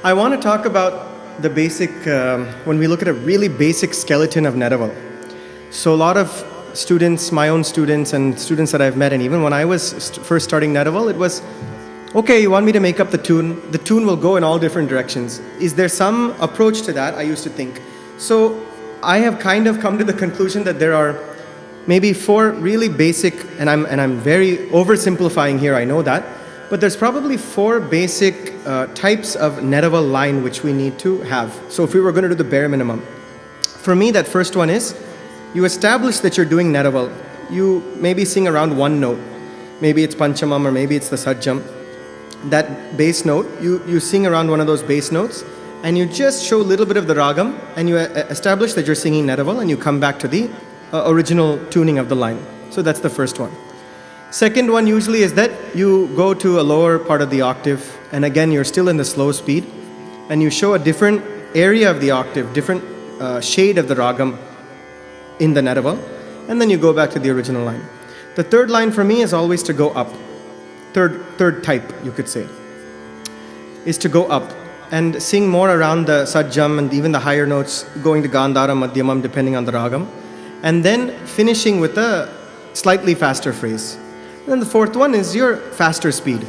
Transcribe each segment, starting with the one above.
I want to talk about the basic, when we look at a really basic skeleton of Neraval. So a lot of students, my own students and students that I've met, and even when I was first starting Neraval, it was, okay, you want me to make up the tune will go in all different directions. Is there some approach to that? I used to think. So I have kind of come to the conclusion that there are maybe four really basic, and I'm very oversimplifying here, I know that, but there's probably four basic types of Neraval line which we need to have. So if we were going to do the bare minimum, for me that first one is, you establish that you're doing Neraval. You maybe sing around one note. Maybe it's Panchamam or maybe it's the Sajjam. That bass note, you sing around one of those bass notes and you just show a little bit of the ragam and you establish that you're singing Neraval and you come back to the original tuning of the line. So that's the first one. Second one usually is that you go to a lower part of the octave and again you're still in the slow speed and you show a different area of the octave, different shade of the ragam in the Neraval, and then you go back to the original line. The third line for me is always to go up. Third type, you could say, is to go up and sing more around the Sajjam and even the higher notes, going to Gandhara, Madhyamam, depending on the ragam, and then finishing with a slightly faster phrase. And then the fourth one is your faster speed.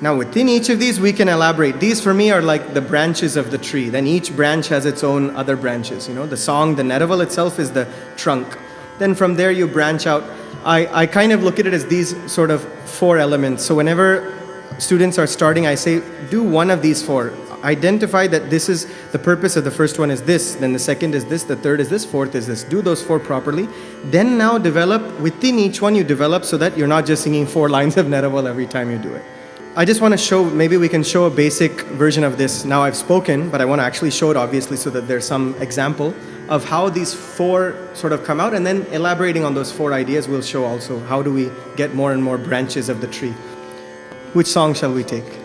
Now within each of these we can elaborate. These for me are like the branches of the tree. Then each branch has its own other branches. You know, the song, the Neraval itself is the trunk. Then from there you branch out. I kind of look at it as these sort of four elements. So whenever students are starting, I say, do one of these four. Identify that this is the purpose of the first one is this, then the second is this, the third is this, fourth is this. Do those four properly. Then now develop, within each one you develop so that you're not just singing 4 lines of Neraval every time you do it. I just want to show, maybe we can show a basic version of this. Now I've spoken, but I want to actually show it obviously so that there's some example of how these 4 sort of come out, and then elaborating on those 4 ideas we'll show also how do we get more and more branches of the tree. Which song shall we take?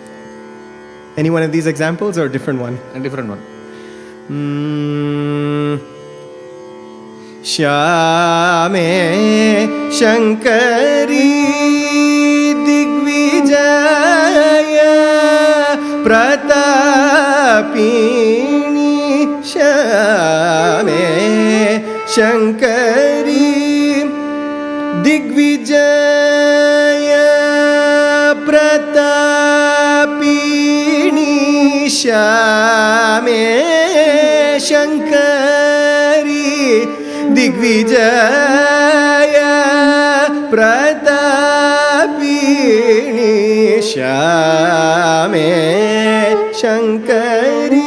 Any one of these examples or a different one? A different one. Shyame Shankari Digvijaya Pratapini Shyame Shankari Digvijaya Pratapini Shyame Shankari Digvijaya Pratapini Shyame Shankari.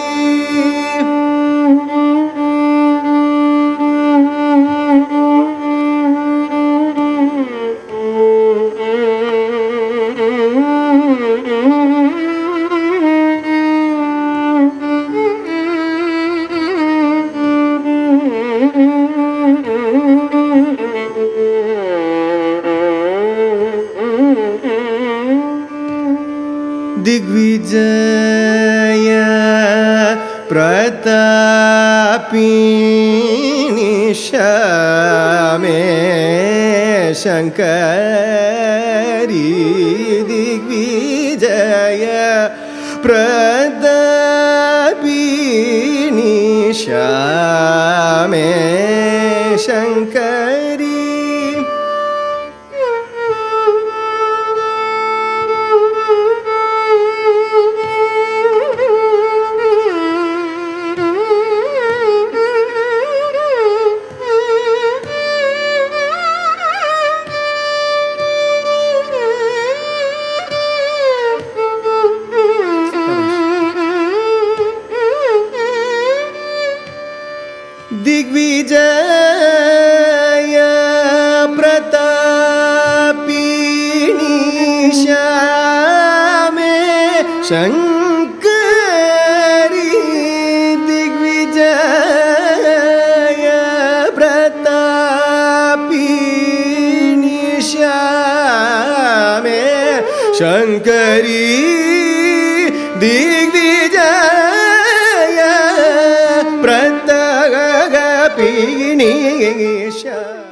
Digvijaya Pratapini Shyame Shankari Digvijaya Pratapini Shyame Shankari. Digvijaya Pratapini Shyame Shankari Digvijaya Pratapini Shyame Shankari Digvijaya Pratapini Shyame.